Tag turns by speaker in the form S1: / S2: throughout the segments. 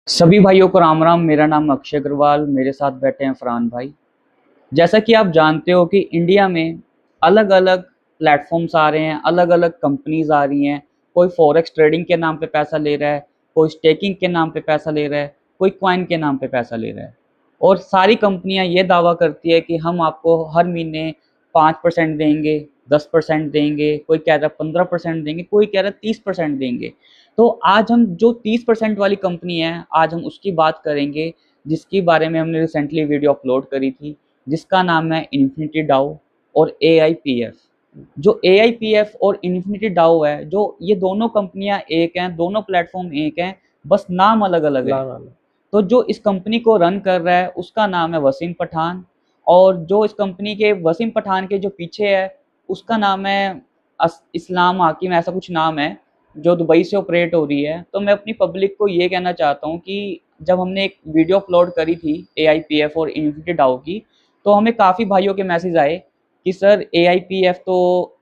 S1: सभी भाइयों को राम राम। मेरा नाम अक्षय अग्रवाल, मेरे साथ बैठे हैं फरहान भाई। जैसा कि आप जानते हो कि इंडिया में अलग अलग प्लेटफॉर्म्स आ रहे हैं, अलग अलग कंपनीज आ रही हैं। कोई फॉरेक्स ट्रेडिंग के नाम पे पैसा ले रहा है, कोई स्टेकिंग के नाम पे पैसा ले रहा है, कोई क्वाइन के नाम पे पैसा ले रहा है। और सारी कंपनियां ये दावा करती है कि हम आपको हर महीने 5% देंगे, 10% देंगे, कोई कह रहा है 15% देंगे, कोई कह रहा है 30% देंगे। तो आज हम जो 30% वाली कंपनी है, आज हम उसकी बात करेंगे, जिसके बारे में हमने रिसेंटली वीडियो अपलोड करी थी, जिसका नाम है इन्फिनिटी डाउ और AIPF। जो AIPF और इन्फिनिटी डाउ है, जो ये दोनों कंपनियां एक हैं, दोनों प्लेटफॉर्म एक हैं, बस नाम अलग अलग है। तो जो इस कंपनी को रन कर रहा है उसका नाम है वसीम पठान, और जो इस कंपनी के वसीम पठान के जो पीछे है उसका नाम है इस्लाम हाकिम, ऐसा कुछ नाम है, जो दुबई से ऑपरेट हो रही है। तो मैं अपनी पब्लिक को ये कहना चाहता हूँ कि जब हमने एक वीडियो अपलोड करी थी AIPF और इन्फिनिटी डाउ की, तो हमें काफ़ी भाइयों के मैसेज आए कि सर AIPF तो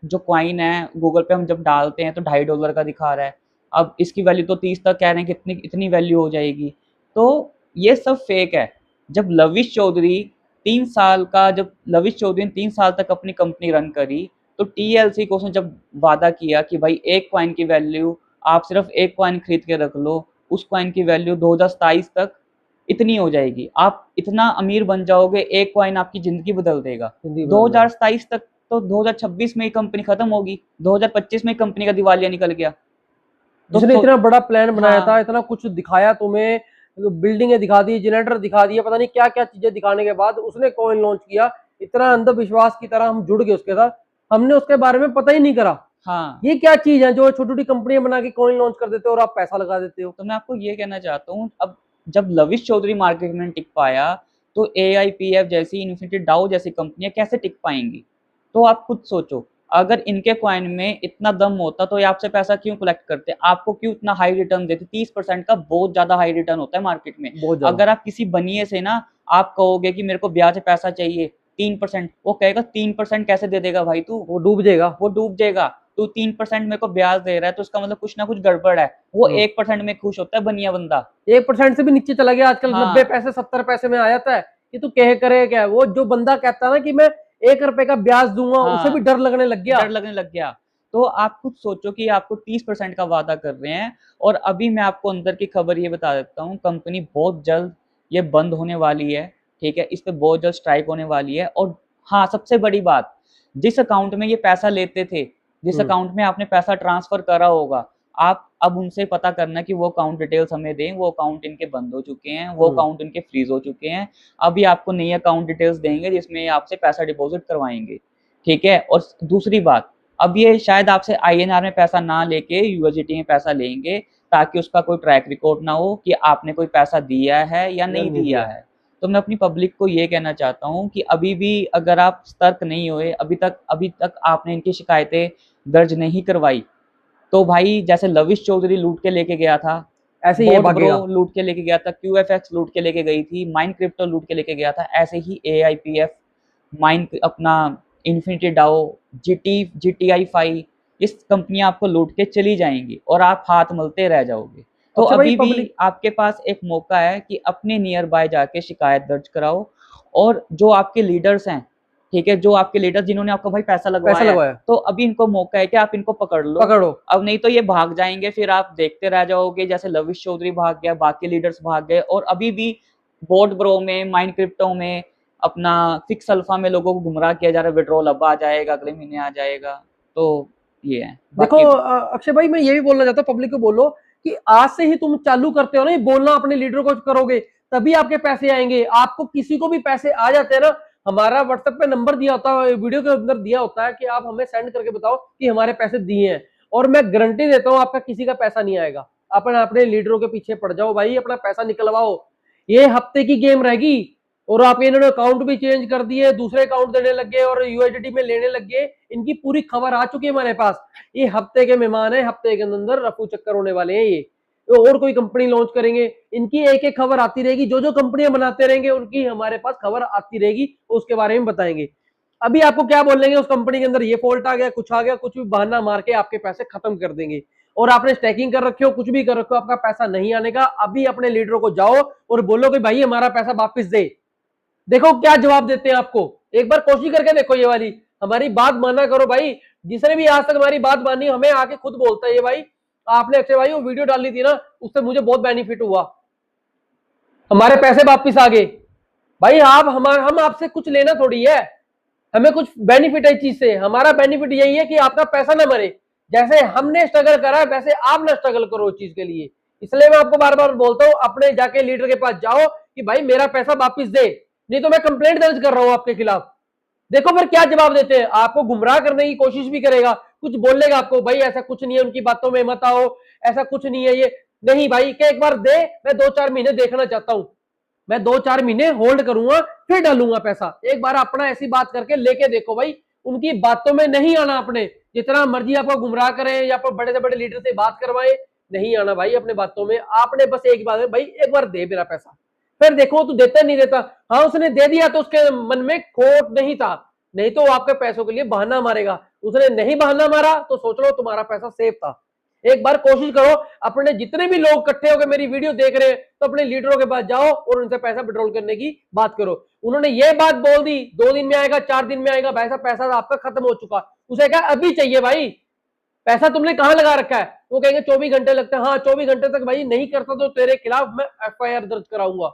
S1: जो कॉइन है गूगल पे हम जब डालते हैं तो $2.5 का दिखा रहा है, अब इसकी वैल्यू तो 30 तक कह रहे हैं कि इतनी इतनी वैल्यू हो जाएगी। तो ये सब फेक है। जब लविश चौधरी 3 साल का जब लविश चौधरी ने 3 साल तक अपनी कंपनी रन करी, तो TLC को उसने जब वादा किया कि भाई एक कॉइन की वैल्यू, आप सिर्फ एक कॉइन खरीद के रख लो, उस कॉइन की वैल्यू 2027 तक इतनी हो जाएगी, आप इतना अमीर बन जाओगे, एक कॉइन आपकी जिंदगी बदल देगा। 2027 तक तो 2026 में ही कंपनी खत्म होगी, 2025 में कंपनी का दिवालिया निकल गया। तो
S2: जिसने इतना बड़ा प्लान बनाया था,
S1: हाँ,
S2: इतना कुछ दिखाया तुम्हें, बिल्डिंगें दिखा दी, जनरेटर दिखा दिए, पता नहीं क्या क्या चीजें दिखाने के बाद उसने कॉइन लॉन्च किया। इतना अंधविश्वास की तरह हम जुड़ गए उसके साथ, हमने उसके बारे में पता ही नहीं करा।
S1: हाँ,
S2: ये क्या चीज है जो छोटी छोटी कंपनियां बना के कॉइन लॉन्च कर देते हो और आप पैसा लगा देते हो?
S1: तो मैं आपको ये कहना चाहता हूँ, अब जब लविश चौधरी मार्केट में टिक पाया, तो AIPF जैसी, इन्फिनिटी डाउ जैसी कंपनियां कैसे टिक पाएंगी? तो आप खुद सोचो, अगर इनके कॉइन में इतना दम होता तो ये आपसे पैसा क्यों कलेक्ट करते, आपको क्यों इतना हाई रिटर्न देते? 30% का बहुत ज्यादा हाई रिटर्न होता है मार्केट में।
S2: बहुत ज्यादा।
S1: अगर आप किसी बनिए से ना, आप कहोगे कि मेरे को ब्याज पे पैसा चाहिए 3%, वो कहेगा 3% कैसे दे देगा भाई तू,
S2: वो डूब जाएगा।
S1: वो डूब जाएगा। तू 3% मेरे को ब्याज दे रहा है तो उसका मतलब कुछ ना कुछ गड़बड़ है। वो 1% में खुश होता है बनिया बंदा।
S2: 1% से भी नीचे चला गया आजकल, 90 पैसे
S1: हाँ,
S2: 70 पैसे में आ जाता है। कि तू कह करे क्या, वो जो बंदा कहता है ना कि मैं 1 रुपए का ब्याज दूंगा, उसे भी
S1: हाँ,
S2: डर लगने लग गया।
S1: डर लगने लग गया। तो आप खुद सोचो कि आपको 30% का वादा कर रहे हैं, और अभी मैं आपको अंदर की खबर ये बता देता हूँ, कंपनी बहुत जल्द ये बंद होने वाली है। ठीक है, इस पे बहुत जल्द स्ट्राइक होने वाली है। और हाँ, सबसे बड़ी बात, जिस अकाउंट में ये पैसा लेते थे, जिस अकाउंट में आपने पैसा ट्रांसफर करा होगा, आप अब उनसे पता करना कि वो अकाउंट डिटेल्स हमें दें। वो अकाउंट इनके बंद हो चुके हैं, वो अकाउंट इनके फ्रीज हो चुके हैं। अभी आपको नई अकाउंट डिटेल्स देंगे जिसमें आपसे पैसा डिपॉजिट करवाएंगे। ठीक है, और दूसरी बात, अब ये शायद आपसे INR में पैसा ना लेके USDT में पैसा लेंगे, ताकि उसका कोई ट्रैक रिकॉर्ड ना हो कि आपने कोई पैसा दिया है या नहीं दिया है। तो मैं अपनी पब्लिक को ये कहना चाहता हूँ कि अभी भी अगर आप सतर्क नहीं हुए, अभी तक आपने इनकी शिकायतें दर्ज नहीं करवाई, तो भाई जैसे लविश चौधरी लूट के लेके गया था,
S2: ऐसे ही ये
S1: बोट ब्रो
S2: भागेगा।
S1: लूट के लेके गया था, QFX लूट के लेके गई थी, माइन क्रिप्टो लूट के लेके गया था, ऐसे ही AIPF, माइन अपना इन्फिनिटी डाओ, GTI 5, इस कंपनियां आपको लूट के चली जाएंगी और आप हाथ मलते रह जाओगे। तो
S2: अक्षय भाई
S1: अभी भी
S2: पब्लिक।
S1: आपके पास एक मौका है कि अपने नियर बाय जाके शिकायत दर्ज कराओ। और जो आपके लीडर्स हैं, ठीक है, जो आपके लीडर्स जिन्होंने आपको भाई पैसा
S2: पैसा
S1: लगवाया है,
S2: लगवाया।
S1: तो अभी इनको मौका है कि आप इनको पकड़ लो।
S2: पकड़ो।
S1: अब नहीं तो ये भाग जाएंगे, फिर आप देखते रह जाओगे, जैसे लविश चौधरी भाग गया, बाकी लीडर्स भाग गए, और अभी भी बोट ब्रो में, माइन क्रिप्टो में, अपना फिक्स अल्फा में लोगों को गुमराह किया जा रहा है, विड्रॉल अब आ जाएगा, अगले महीने आ जाएगा। तो ये है
S2: देखो
S1: बाकी।
S2: अक्षय भाई, मैं ये भी बोलना चाहता हूँ, पब्लिक को बोलो कि आज से ही तुम चालू करते हो ना ये बोलना, अपने लीडर को करोगे तभी आपके पैसे आएंगे। आपको किसी को भी पैसे आ जाते हैं ना, हमारा व्हाट्सएप पे नंबर दिया होता है, वीडियो के अंदर दिया होता है कि आप हमें सेंड करके बताओ कि हमारे पैसे दिए हैं, और मैं गारंटी देता हूँ आपका किसी का पैसा नहीं आएगा। अपन अपने लीडरों के पीछे पड़ जाओ भाई, अपना पैसा निकलवाओ। ये हफ्ते की गेम रहेगी। और आप इन्होंने अकाउंट भी चेंज कर दिए, दूसरे अकाउंट देने लग गए और यूएसडीटी में लेने लग गए। इनकी पूरी खबर आ चुकी है हमारे पास। ये हफ्ते के मेहमान है, हफ्ते के अंदर रफू चक्कर होने वाले हैं ये। तो और कोई कंपनी लॉन्च करेंगे, इनकी एक एक खबर आती रहेगी, जो जो कंपनियां बनाते रहेंगे उनकी हमारे पास खबर आती रहेगी, उसके बारे में बताएंगे। अभी आपको क्या बोलेंगे, उस कंपनी के अंदर ये फॉल्ट आ गया, कुछ आ गया, कुछ भी बहाना मार के आपके पैसे खत्म कर देंगे। और आपने स्टैकिंग कर रखे हो, कुछ भी कर रखे हो, आपका पैसा नहीं आने का, अभी अपने लीडर को जाओ और बोलो कि भाई हमारा पैसा वापस दे। देखो क्या जवाब देते हैं आपको। एक बार कोशिश करके देखो ये वाली, हमारी बात माना करो भाई। जिसने भी आज तक हमारी बात मानी हमें आके खुद बोलता है ये भाई आपने अक्षय भाई वो वीडियो डाली थी ना, उससे मुझे बहुत बेनिफिट हुआ, हमारे पैसे वापिस आ गए। भाई हम आपसे कुछ लेना थोड़ी है, हमें कुछ बेनिफिट है इस चीज से। हमारा बेनिफिट यही है कि आपका पैसा ना मरे, जैसे हमने स्ट्रगल करा है वैसे आप ना स्ट्रगल करो उस चीज के लिए। इसलिए मैं आपको बार बार बोलता हूं अपने जाके लीडर के पास जाओ कि भाई मेरा पैसा वापिस दे, नहीं तो मैं कंप्लेंट दर्ज कर रहा हूं आपके खिलाफ। देखो फिर क्या जवाब देते हैं, आपको गुमराह करने की कोशिश भी करेगा, कुछ बोलेगा आपको भाई ऐसा कुछ नहीं है, उनकी बातों में मत आओ, ऐसा कुछ नहीं है ये। नहीं भाई क्या एक बार दे, मैं 2-4 महीने देखना चाहता हूं, मैं 2-4 महीने होल्ड करूंगा फिर डालूंगा पैसा। एक बार अपना ऐसी बात करके लेके देखो भाई, उनकी बातों में नहीं आना। अपने जितना मर्जी आपको गुमराह करें या बड़े से बड़े लीडर से बात करवाए, नहीं आना भाई अपने बातों में। आपने बस एक बात है भाई, एक बार दे मेरा पैसा, फिर देखो तू देता नहीं देता। हाँ उसने दे दिया तो उसके मन में खोट नहीं था, नहीं तो वो आपके पैसों के लिए बहाना मारेगा। उसने नहीं बहाना मारा तो सोच लो तुम्हारा पैसा सेफ था। एक बार कोशिश करो, अपने जितने भी लोग इकट्ठे होकर मेरी वीडियो देख रहे हैं तो अपने लीडरों के पास जाओ और उनसे पैसा विड्रॉल करने की बात करो। उन्होंने ये बात बोल दी 2 दिन में आएगा, 4 दिन में आएगा, वैसा पैसा आपका खत्म हो चुका, उसे कहा अभी चाहिए भाई, पैसा तुमने कहां लगा रखा है। वो कहेंगे 24 घंटे लगते हैं, हाँ 24 घंटे तक भाई नहीं करता तो तेरे खिलाफ मैं FIR दर्ज कराऊंगा।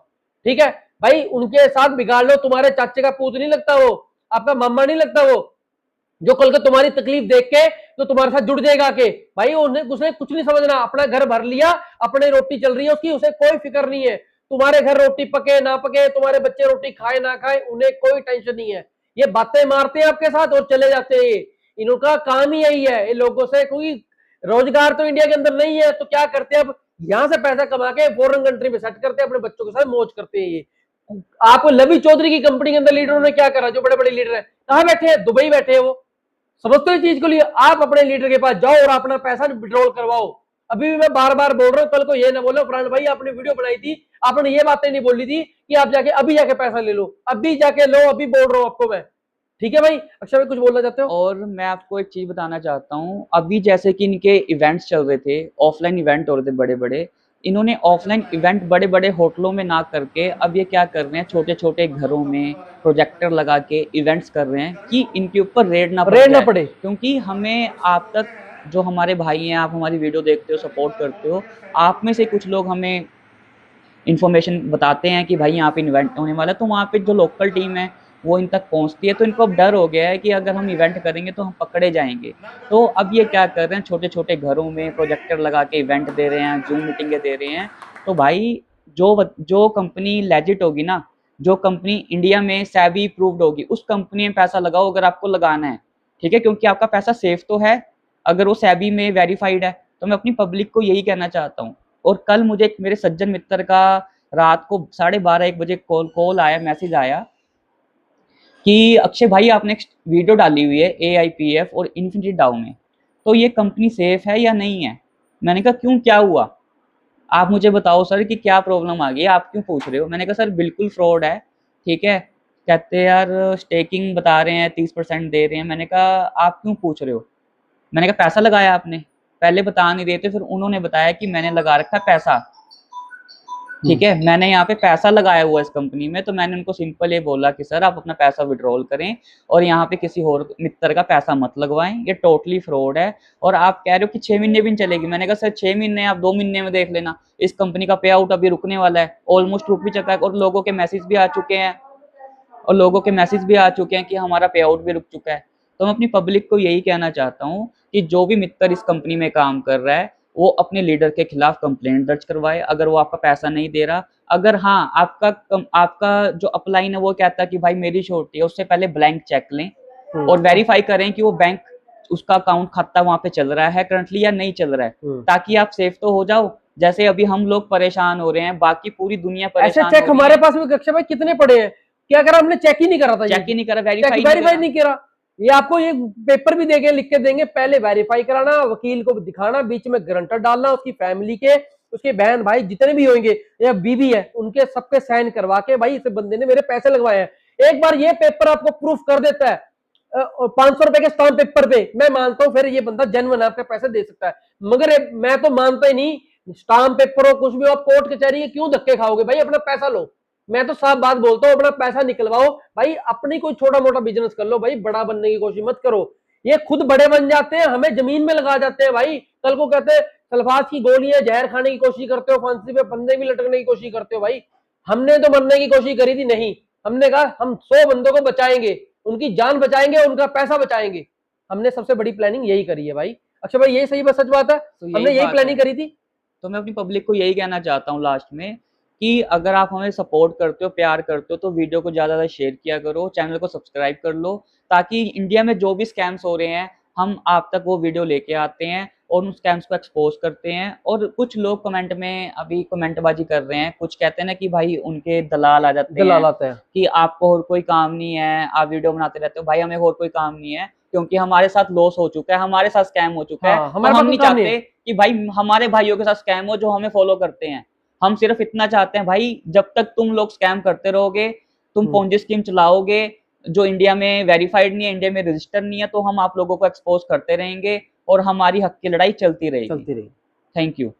S2: ठीक है भाई, उनके साथ बिगाड़ लो, तुम्हारे चाचे का पूत नहीं लगता वो, आपका मामा नहीं लगता वो, जो कल को तुम्हारी तकलीफ देख के तो तुम्हारे साथ जुड़ जाएगा के भाई। उसने कुछ नहीं समझना, अपना घर भर लिया, अपने रोटी चल रही है उसकी, उसे कोई फिक्र नहीं है तुम्हारे घर रोटी पके ना पके, तुम्हारे बच्चे रोटी खाए ना खाए, उन्हें कोई टेंशन नहीं है। ये बातें मारते हैं आपके साथ और चले जाते हैं, इनका काम ही यही है। ये लोगों से कोई रोजगार तो इंडिया के अंदर नहीं है, तो क्या करते हैं अब यहां से पैसा कमा के फॉरेन कंट्री में सेट करते हैं, अपने बच्चों के साथ मौज करते हैं। ये आपको लवी चौधरी की कंपनी के अंदर लीडरों ने क्या करा, जो बड़े बड़े लीडर है कहां बैठे हैं, दुबई बैठे हैं वो। समझते हो चीज के लिए, आप अपने लीडर के पास जाओ और अपना पैसा विड्रॉल करवाओ। अभी भी मैं बार बार बोल रहा हूँ, कल को ये ना बोलो फरहान भाई आपने वीडियो बनाई थी, आपने ये बातें नहीं बोली थी कि आप जाके अभी जाके पैसा ले लो, अभी जाके लो, अभी बोल रहा हूँ आपको मैं। ठीक है भाई, अक्षय भाई कुछ बोलना चाहते हो?
S1: और मैं आपको एक चीज बताना चाहता हूँ, अभी जैसे कि इनके इवेंट्स चल रहे थे, ऑफलाइन इवेंट हो रहे थे बड़े बड़े, इन्होंने ऑफलाइन इवेंट बड़े बड़े होटलों में ना करके अब ये क्या कर रहे हैं, छोटे छोटे घरों में प्रोजेक्टर लगा के इवेंट्स कर रहे हैं कि इनके ऊपर रेड ना
S2: पड़े।
S1: क्योंकि हमें आप तक जो हमारे भाई हैं, आप हमारी वीडियो देखते हो, सपोर्ट करते हो, आप में से कुछ लोग हमें इन्फॉर्मेशन बताते हैं कि भाई यहाँ पे इवेंट होने वाला है, तो वहाँ पे जो लोकल टीम है वो इन तक पहुँचती है, तो इनको अब डर हो गया है कि अगर हम इवेंट करेंगे तो हम पकड़े जाएंगे। तो अब ये क्या कर रहे हैं, छोटे छोटे घरों में प्रोजेक्टर लगा के इवेंट दे रहे हैं, जूम मीटिंगें दे रहे हैं। तो भाई जो कंपनी लेजिट होगी ना, जो कंपनी इंडिया में SEBI प्रूव्ड होगी, उस कंपनी में पैसा लगाओ अगर आपको लगाना है, ठीक है, क्योंकि आपका पैसा सेफ तो है अगर वो SEBI में वेरीफाइड है। तो मैं अपनी पब्लिक को यही कहना चाहता हूँ। और कल मुझे एक मेरे सज्जन मित्र का रात को 12:30-1 बजे कॉल आया, मैसेज आया कि अक्षय भाई आपने एक वीडियो डाली हुई है AIPF और इन्फिनिटी डाउ में, तो ये कंपनी सेफ है या नहीं है। मैंने कहा क्यों, क्या हुआ, आप मुझे बताओ सर कि क्या प्रॉब्लम आ गई, आप क्यों पूछ रहे हो। मैंने कहा सर बिल्कुल फ्रॉड है, ठीक है। कहते यार स्टेकिंग बता रहे हैं, 30% दे रहे हैं। मैंने कहा आप क्यों पूछ रहे हो। मैंने कहा पैसा लगाया आपने, पहले बता नहीं रहे थे, फिर उन्होंने बताया कि मैंने लगा रखा है पैसा, ठीक है, मैंने यहाँ पे पैसा लगाया हुआ इस कंपनी में। तो मैंने उनको सिंपल ये बोला कि सर आप अपना पैसा विड्रॉल करें और यहाँ पे किसी और मित्र का पैसा मत लगवाएं, ये टोटली फ्रॉड है। और आप कह रहे हो कि 6 महीने भी नहीं चलेगी। मैंने कहा सर 6 महीने, आप 2 महीने में देख लेना, इस कंपनी का पे आउट अभी रुकने वाला है, ऑलमोस्ट रुक भी चुका है, और लोगों के मैसेज भी आ चुके हैं कि हमारा पे आउट भी रुक चुका है। तो मैं अपनी पब्लिक को यही कहना चाहता हूँ कि जो भी मित्र इस कंपनी में काम कर रहा है वो अपने लीडर के खिलाफ कंप्लेंट दर्ज करवाए अगर वो आपका पैसा नहीं दे रहा। अगर हाँ आपका जो अपलाइन है वो कहता है कि भाई मेरी छोटी है, उससे पहले ब्लैंक चेक लें और वेरीफाई करें कि वो बैंक उसका अकाउंट खाता वहां पे चल रहा है करंटली या नहीं चल रहा है, ताकि आप सेफ तो हो जाओ। जैसे अभी हम लोग परेशान हो रहे हैं, बाकी पूरी दुनिया परेशान हो रही है।
S2: चेक हमारे पास भी कक्षा में कितने पड़े हैं, क्या करा हमने, चेक ही नहीं करा था,
S1: चेक ही नहीं करा, वेरीफाई
S2: नहीं करा। ये आपको ये पेपर भी देके लिख के देंगे, पहले वेरीफाई कराना, वकील को दिखाना, बीच में गारंटर डालना, उसकी फैमिली के, उसके बहन भाई जितने भी होंगे या बीवी है उनके सबके साइन करवा के भाई इस बंदे ने मेरे पैसे लगवाए हैं। एक बार ये पेपर आपको प्रूफ कर देता है, 500 रुपए के स्टाम्प पेपर पे, मैं मानता हूँ फिर ये बंदा जेन्युइन आपके पैसे दे सकता है। मगर मैं तो मानता ही नहीं, स्टाम्प पेपर हो कुछ भी हो, आप कोर्ट कचहरी के क्यों धक्के खाओगे भाई, अपना पैसा लो। मैं तो साफ बात बोलता हूँ, अपना पैसा निकलवाओ भाई, अपनी कोई छोटा मोटा बिजनेस कर लो भाई, बड़ा बनने की कोशिश मत करो। ये खुद बड़े बन जाते हैं, हमें जमीन में लगा जाते हैं भाई। कल को कहते हैं सल्फास की गोलियां जहर खाने की कोशिश करते हो, फांसी पे बंदे भी लटकने की कोशिश करते हो भाई। हमने तो मरने की कोशिश करी थी, नहीं, हमने कहा हम 100 बंदों को बचाएंगे, उनकी जान बचाएंगे, उनका पैसा बचाएंगे। हमने सबसे बड़ी प्लानिंग यही करी है भाई। अक्षय भाई यही सही, बस सच बात है,
S1: तो
S2: हमने यही
S1: बात
S2: प्लानिंग
S1: है।
S2: करी थी।
S1: तो मैं अपनी पब्लिक को यही कहना चाहता हूँ लास्ट में कि अगर आप हमें सपोर्ट करते हो, प्यार करते हो, तो वीडियो को ज़्यादा ज़्यादा शेयर किया करो, चैनल को सब्सक्राइब कर लो, ताकि इंडिया में जो भी स्कैम्स हो रहे हैं हम आप तक वो वीडियो लेके आते हैं और उन स्कैम्स को एक्सपोज करते हैं। और कुछ लोग कमेंट में अभी कमेंटबाजी कर रहे हैं, कुछ कहते हैं ना कि भाई उनके दलाल आ जाते
S2: दलाल
S1: हैं
S2: आते हैं।
S1: कि आपको और कोई काम नहीं है, आप वीडियो बनाते रहते हो। भाई हमें और कोई काम नहीं है, क्योंकि हमारे साथ लॉस हो चुका है, हमारे साथ स्कैम हो चुका है।
S2: हाँ,
S1: तो
S2: हमारे
S1: हम
S2: पास कोई
S1: नहीं
S2: काम नहीं
S1: चाहते
S2: है।
S1: कि भाई हमारे भाइयों के साथ स्कैम हो जो हमें फॉलो करते हैं। हम सिर्फ इतना चाहते हैं भाई, जब तक तुम लोग स्कैम करते रहोगे, तुम पोंजी स्कीम चलाओगे जो इंडिया में वेरीफाइड नहीं है, इंडिया में रजिस्टर नहीं है, तो हम आप लोगों को एक्सपोज करते रहेंगे और हमारी हक की लड़ाई चलती रहेगी।
S2: चलती रही।
S1: Thank you.